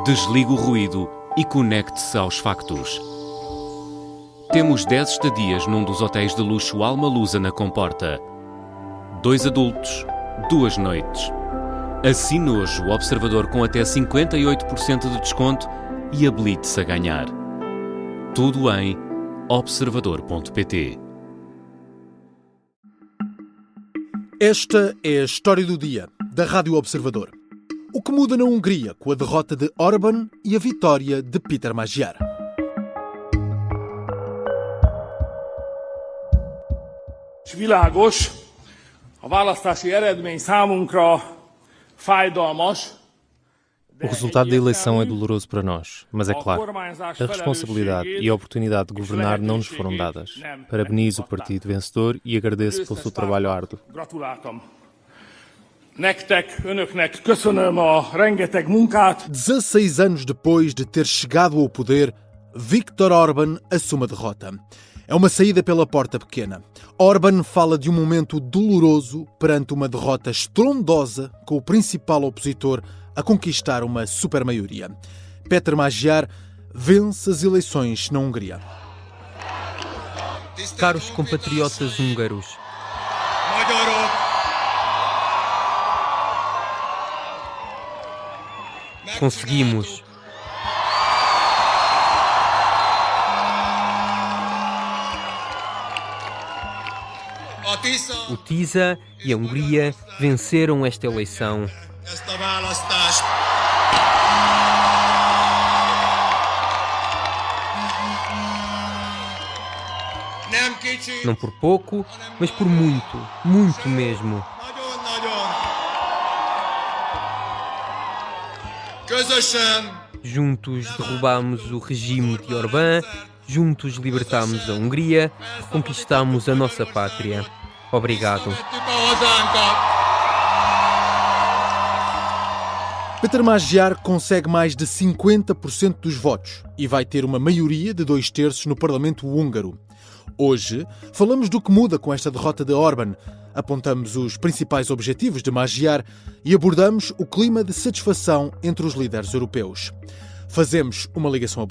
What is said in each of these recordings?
Desligue o ruído e conecte-se aos factos. Temos 10 estadias num dos hotéis de luxo Alma Lusa na Comporta. 2 adultos, 2 noites. Assine hoje o Observador com até 58% de desconto e habilite-se a ganhar. Tudo em observador.pt. Esta é a história do dia, da Rádio Observador. O que muda na Hungria com a derrota de Orbán e a vitória de Péter Magyar. Világos, a választási eredmény számunkra fájdalmas. O resultado da eleição é doloroso para nós, mas é claro, a responsabilidade e a oportunidade de governar não nos foram dadas. Parabenizo o partido vencedor e agradeço pelo seu trabalho árduo. Gratuláltam. Nektek, önöknek köszönöm a rengeteg munkát. 16 anos depois de ter chegado ao poder, Viktor Orbán assume a derrota. É uma saída pela porta pequena. Orbán fala de um momento doloroso perante uma derrota estrondosa com o principal opositor a conquistar uma supermaioria. Péter Magyar vence as eleições na Hungria. Caros compatriotas húngaros, conseguimos. O TISA e a Hungria venceram esta eleição. Não por pouco, mas por muito, muito mesmo. Juntos derrubámos o regime de Orbán, juntos libertámos a Hungria, reconquistámos a nossa pátria. Obrigado. Péter Magyar consegue mais de 50% dos votos e vai ter uma maioria de 2/3 no Parlamento húngaro. Hoje, falamos do que muda com esta derrota de Orbán, apontamos os principais objetivos de Magyar e abordamos o clima de satisfação entre os líderes europeus. Fazemos uma ligação a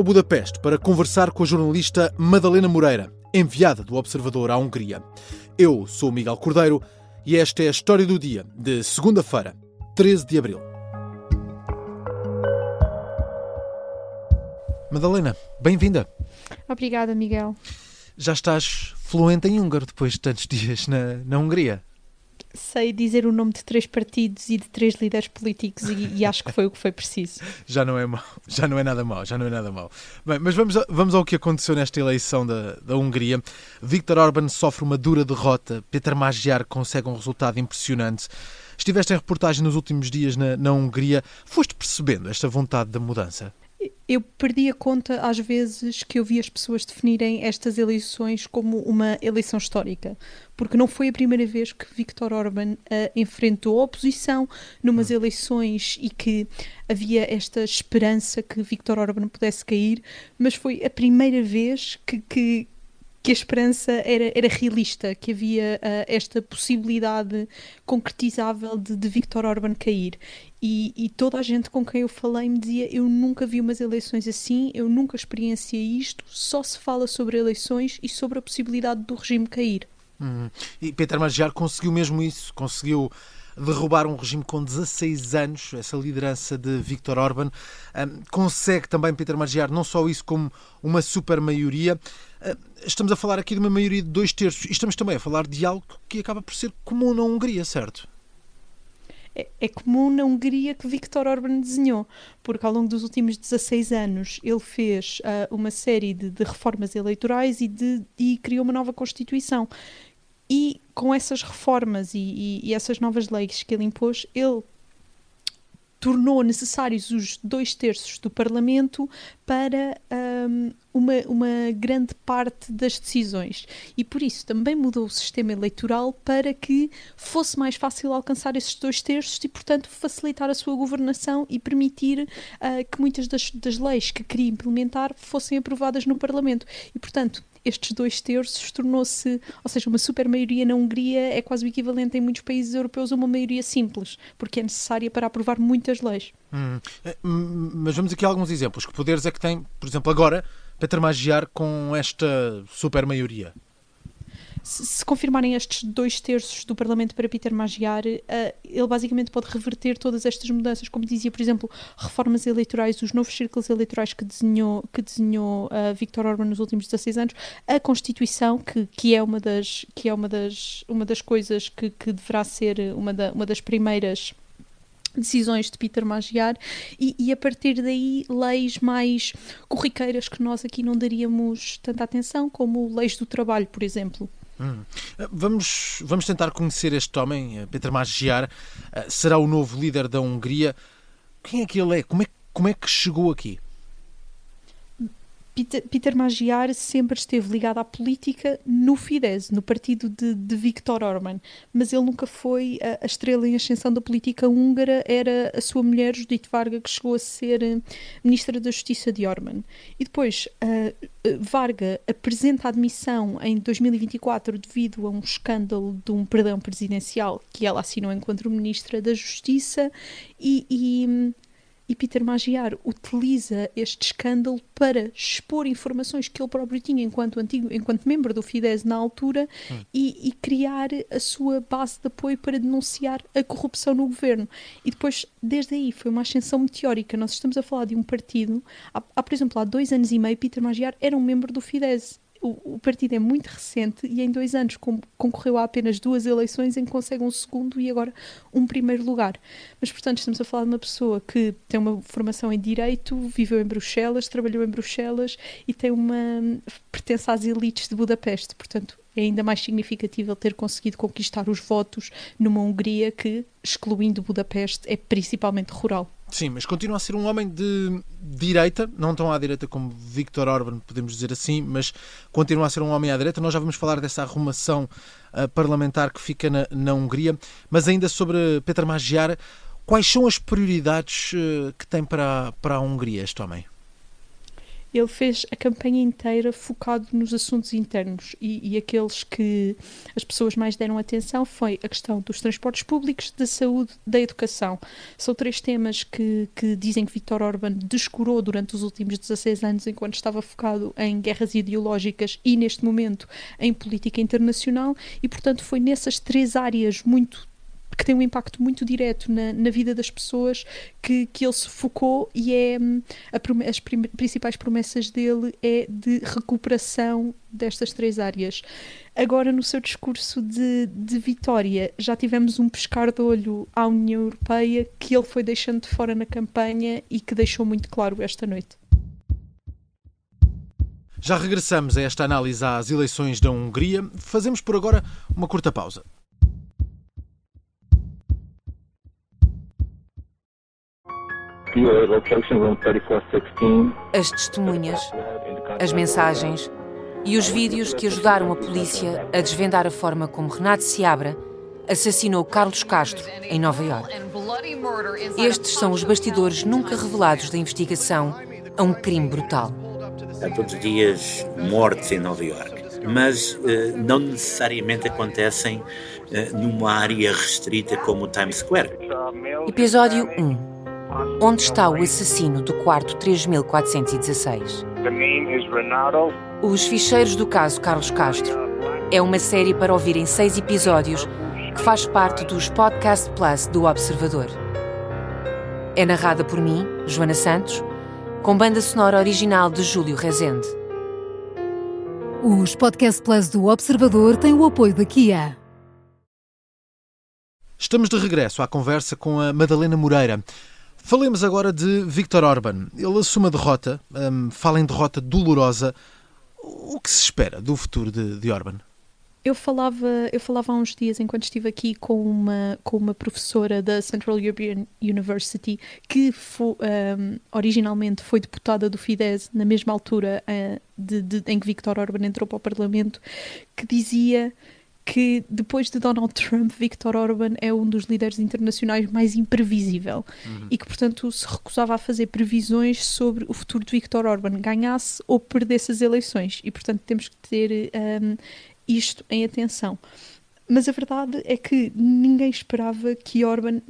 Budapeste para conversar com a jornalista Madalena Moreira, enviada do Observador à Hungria. Eu sou o Miguel Cordeiro e esta é a história do dia de segunda-feira, 13 de abril. Madalena, bem-vinda. Obrigada, Miguel. Já estás fluente em húngaro depois de tantos dias na Hungria? Sei dizer o nome de 3 partidos e de 3 líderes políticos e acho que foi o que foi preciso. Já não é mau, já não é nada mau. Bem, mas vamos ao que aconteceu nesta eleição da Hungria. Viktor Orbán sofre uma dura derrota, Péter Magyar consegue um resultado impressionante. Estiveste em reportagem nos últimos dias na Hungria. Foste percebendo esta vontade da mudança? Eu perdi a conta às vezes que eu vi as pessoas definirem estas eleições como uma eleição histórica, porque não foi a primeira vez que Viktor Orbán enfrentou a oposição numas eleições e que havia esta esperança que Viktor Orbán pudesse cair, mas foi a primeira vez que a esperança era realista, que havia esta possibilidade concretizável de Viktor Orbán cair. E toda a gente com quem eu falei me dizia: eu nunca vi umas eleições assim, eu nunca experienciei isto, só se fala sobre eleições e sobre a possibilidade do regime cair. E Péter Magyar conseguiu mesmo isso, conseguiu derrubar um regime com 16 anos, essa liderança de Viktor Orbán. Consegue também Péter Magyar não só isso como uma supermaioria. Estamos a falar aqui de uma maioria de 2/3 e estamos também a falar de algo que acaba por ser comum na Hungria, certo? É comum na Hungria que Viktor Orbán desenhou, porque ao longo dos últimos 16 anos ele fez uma série de reformas eleitorais e criou uma nova Constituição. E com essas reformas e essas novas leis que ele impôs, ele tornou necessários os 2/3 do Parlamento para uma grande parte das decisões. E por isso também mudou o sistema eleitoral para que fosse mais fácil alcançar esses 2/3 e, portanto, facilitar a sua governação e permitir que muitas das leis que queria implementar fossem aprovadas no Parlamento. E, portanto, estes 2/3 tornou-se, ou seja, uma super maioria na Hungria é quase o equivalente em muitos países europeus a uma maioria simples, porque é necessária para aprovar muitas leis. Mas vamos aqui a alguns exemplos. Que poderes é que tem, por exemplo, agora, Péter Magyar com esta super maioria? Se confirmarem estes 2/3 do Parlamento para Péter Magyar, ele basicamente pode reverter todas estas mudanças, como dizia, por exemplo, reformas eleitorais, os novos círculos eleitorais que desenhou Viktor Orbán nos últimos 16 anos, a Constituição, que é uma das coisas que deverá ser uma das primeiras decisões de Péter Magyar, e a partir daí leis mais corriqueiras que nós aqui não daríamos tanta atenção, como leis do trabalho, por exemplo. Vamos tentar conhecer este homem, Péter Magyar. Será o novo líder da Hungria. Quem é que ele é? Como é que chegou aqui? Péter Magyar sempre esteve ligado à política no Fidesz, no partido de Viktor Orbán, mas ele nunca foi a estrela em ascensão da política húngara. Era a sua mulher, Judit Varga, que chegou a ser ministra da Justiça de Orbán. E depois Varga apresenta a admissão em 2024 devido a um escândalo de um perdão presidencial que ela assinou enquanto ministra da Justiça, e Péter Magyar utiliza este escândalo para expor informações que ele próprio tinha enquanto membro do Fidesz na altura, e criar a sua base de apoio para denunciar a corrupção no governo. E depois, desde aí, foi uma ascensão meteórica. Nós estamos a falar de um partido... por exemplo, há 2 anos e meio, Péter Magyar era um membro do Fidesz. O partido é muito recente e em 2 anos concorreu a apenas 2 eleições em que consegue um segundo e agora um primeiro lugar. Mas, portanto, estamos a falar de uma pessoa que tem uma formação em Direito, viveu em Bruxelas, trabalhou em Bruxelas e pertence às elites de Budapeste. Portanto, é ainda mais significativo ter conseguido conquistar os votos numa Hungria que, excluindo Budapeste, é principalmente rural. Sim, mas continua a ser um homem de direita, não tão à direita como Viktor Orbán, podemos dizer assim, mas continua a ser um homem à direita. Nós já vamos falar dessa arrumação parlamentar que fica na Hungria, mas ainda sobre Péter Magyar, quais são as prioridades que tem para a Hungria este homem? Ele fez a campanha inteira focado nos assuntos internos, e aqueles que as pessoas mais deram atenção foi a questão dos transportes públicos, da saúde, da educação. São 3 temas que dizem que Viktor Orbán descurou durante os últimos 16 anos enquanto estava focado em guerras ideológicas e, neste momento, em política internacional, e, portanto, foi nessas 3 áreas que tem um impacto muito direto na vida das pessoas que ele se focou, e as principais promessas dele é de recuperação destas 3 áreas. Agora, no seu discurso de vitória, já tivemos um pescar de olho à União Europeia que ele foi deixando de fora na campanha e que deixou muito claro esta noite. Já regressamos a esta análise às eleições da Hungria. Fazemos por agora uma curta pausa. As testemunhas, as mensagens e os vídeos que ajudaram a polícia a desvendar a forma como Renato Seabra assassinou Carlos Castro em Nova Iorque. Estes são os bastidores nunca revelados da investigação a um crime brutal. Há todos os dias mortes em Nova Iorque, mas não necessariamente acontecem numa área restrita como o Times Square. Episódio 1. Onde está o assassino do quarto 3416? Os ficheiros do caso Carlos Castro é uma série para ouvir em 6 episódios que faz parte dos Podcast Plus do Observador. É narrada por mim, Joana Santos, com banda sonora original de Júlio Rezende. Os Podcast Plus do Observador têm o apoio da Kia. Estamos de regresso à conversa com a Madalena Moreira. Falemos agora de Viktor Orbán. Ele assume a derrota, fala em derrota dolorosa. O que se espera do futuro de Orbán? Eu falava há uns dias, enquanto estive aqui, com uma professora da Central European University que originalmente foi deputada do Fidesz na mesma altura em que Viktor Orbán entrou para o Parlamento, que dizia que depois de Donald Trump, Viktor Orban é um dos líderes internacionais mais imprevisível e que, portanto, se recusava a fazer previsões sobre o futuro de Viktor Orban, ganhasse ou perdesse as eleições. E, portanto, temos que ter isto em atenção. Mas a verdade é que ninguém esperava que Orban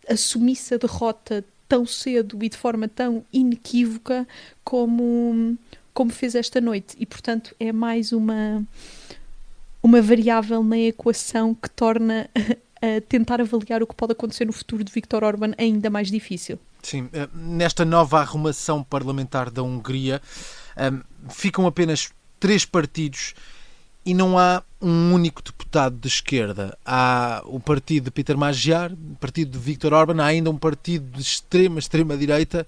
assumisse a derrota tão cedo e de forma tão inequívoca como fez esta noite. E, portanto, é mais uma variável na equação que torna a tentar avaliar o que pode acontecer no futuro de Viktor Orban ainda mais difícil. Sim, nesta nova arrumação parlamentar da Hungria ficam apenas 3 partidos e não há um único deputado de esquerda. Há o partido de Péter Magyar, o partido de Viktor Orban, há ainda um partido de extrema-direita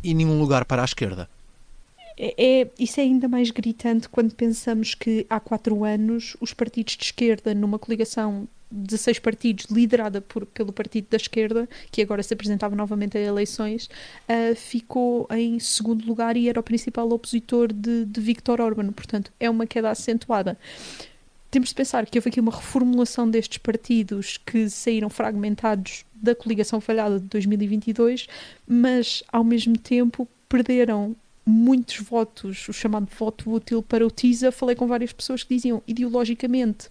e nenhum lugar para a esquerda. Isso é ainda mais gritante quando pensamos que há 4 anos os partidos de esquerda, numa coligação de 16 partidos liderada pelo Partido da Esquerda, que agora se apresentava novamente a eleições, ficou em segundo lugar e era o principal opositor de Viktor Orban. Portanto, é uma queda acentuada. Temos de pensar que houve aqui uma reformulação destes partidos que saíram fragmentados da coligação falhada de 2022, mas ao mesmo tempo perderam muitos votos, o chamado voto útil para o TISA. Falei com várias pessoas que diziam, ideologicamente,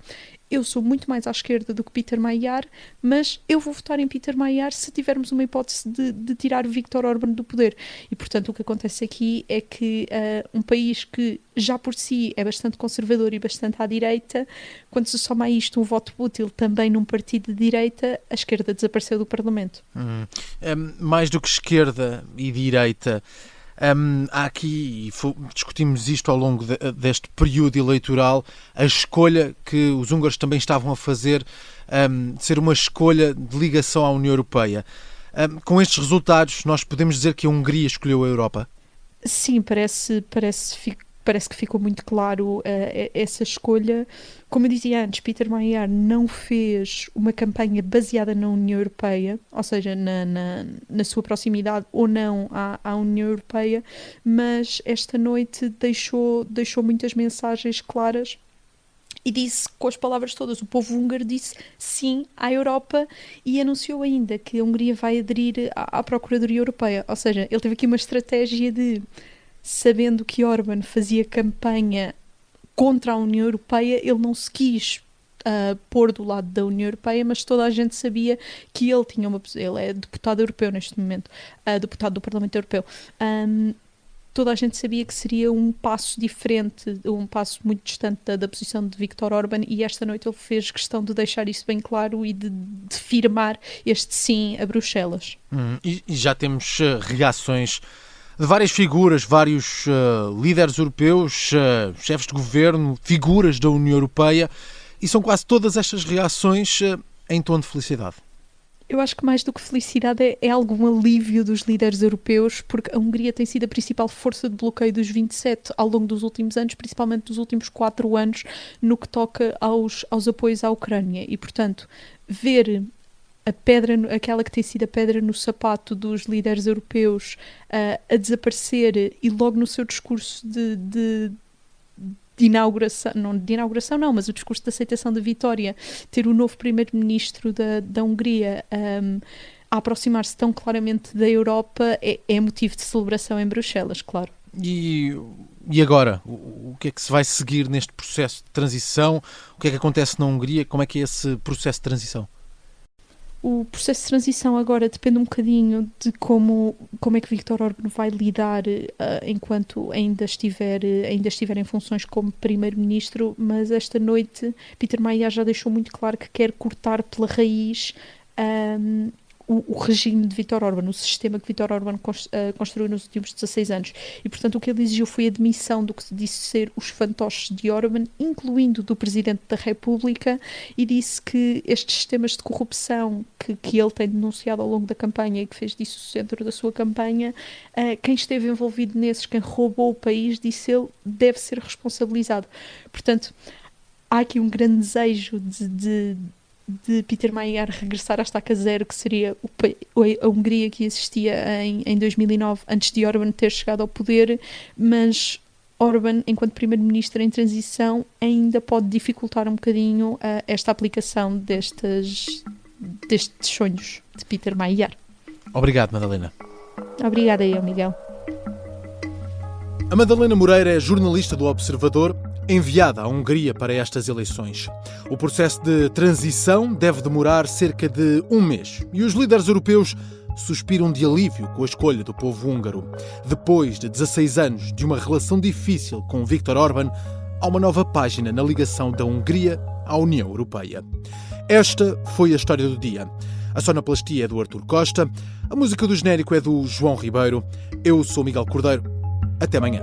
eu sou muito mais à esquerda do que Péter Magyar, mas eu vou votar em Péter Magyar se tivermos uma hipótese de tirar Viktor Orban do poder. E, portanto, o que acontece aqui é que um país que já por si é bastante conservador e bastante à direita, quando se soma a isto um voto útil também num partido de direita, a esquerda desapareceu do Parlamento. Mais do que esquerda e direita, há aqui, e discutimos isto ao longo deste período eleitoral, a escolha que os húngaros também estavam a fazer de ser uma escolha de ligação à União Europeia. Com estes resultados, nós podemos dizer que a Hungria escolheu a Europa? Sim, parece que ficou muito claro essa escolha. Como eu dizia antes, Péter Magyar não fez uma campanha baseada na União Europeia, ou seja, na sua proximidade ou não à União Europeia, mas esta noite deixou muitas mensagens claras e disse com as palavras todas, o povo húngaro disse sim à Europa e anunciou ainda que a Hungria vai aderir à Procuradoria Europeia. Ou seja, ele teve aqui uma estratégia de, sabendo que Orban fazia campanha contra a União Europeia, ele não se quis pôr do lado da União Europeia, mas toda a gente sabia que ele é deputado europeu neste momento, deputado do Parlamento Europeu. Toda a gente sabia que seria um passo diferente, um passo muito distante da posição de Viktor Orban, e esta noite ele fez questão de deixar isso bem claro e de firmar este sim a Bruxelas. E já temos reações de várias figuras, vários líderes europeus, chefes de governo, figuras da União Europeia, e são quase todas estas reações em tom de felicidade. Eu acho que mais do que felicidade é algum alívio dos líderes europeus, porque a Hungria tem sido a principal força de bloqueio dos 27 ao longo dos últimos anos, principalmente dos últimos 4 anos, no que toca aos apoios à Ucrânia. E, portanto, ver aquela que tem sido a pedra no sapato dos líderes europeus a desaparecer, e logo no seu discurso de inauguração, não, mas o discurso de aceitação da vitória, ter o novo primeiro-ministro da Hungria a aproximar-se tão claramente da Europa é motivo de celebração em Bruxelas, claro. E agora? O que é que se vai seguir neste processo de transição? O que é que acontece na Hungria? Como é que é esse processo de transição? O processo de transição agora depende um bocadinho de como é que Viktor Orban vai lidar enquanto ainda estiver em funções como primeiro-ministro, mas esta noite Péter Magyar já deixou muito claro que quer cortar pela raiz o regime de Viktor Orban, o sistema que Viktor Orban construiu nos últimos 16 anos. E, portanto, o que ele exigiu foi a demissão do que se disse ser os fantoches de Orban, incluindo do Presidente da República, e disse que estes sistemas de corrupção que ele tem denunciado ao longo da campanha e que fez disso o centro da sua campanha, quem esteve envolvido nesses, quem roubou o país, disse ele, deve ser responsabilizado. Portanto, há aqui um grande desejo de Péter Magyar regressar à estaca zero, que seria a Hungria que existia em 2009, antes de Orban ter chegado ao poder, mas Orbán, enquanto primeiro-ministro em transição, ainda pode dificultar um bocadinho esta aplicação destes sonhos de Peter Mayer. Obrigado, Madalena. Obrigada eu, Miguel. A Madalena Moreira é jornalista do Observador, enviada à Hungria para estas eleições. O processo de transição deve demorar cerca de um mês e os líderes europeus suspiram de alívio com a escolha do povo húngaro. Depois de 16 anos de uma relação difícil com Viktor Orbán, há uma nova página na ligação da Hungria à União Europeia. Esta foi a história do dia. A sonoplastia é do Artur Costa, a música do genérico é do João Ribeiro. Eu sou Miguel Cordeiro. Até amanhã.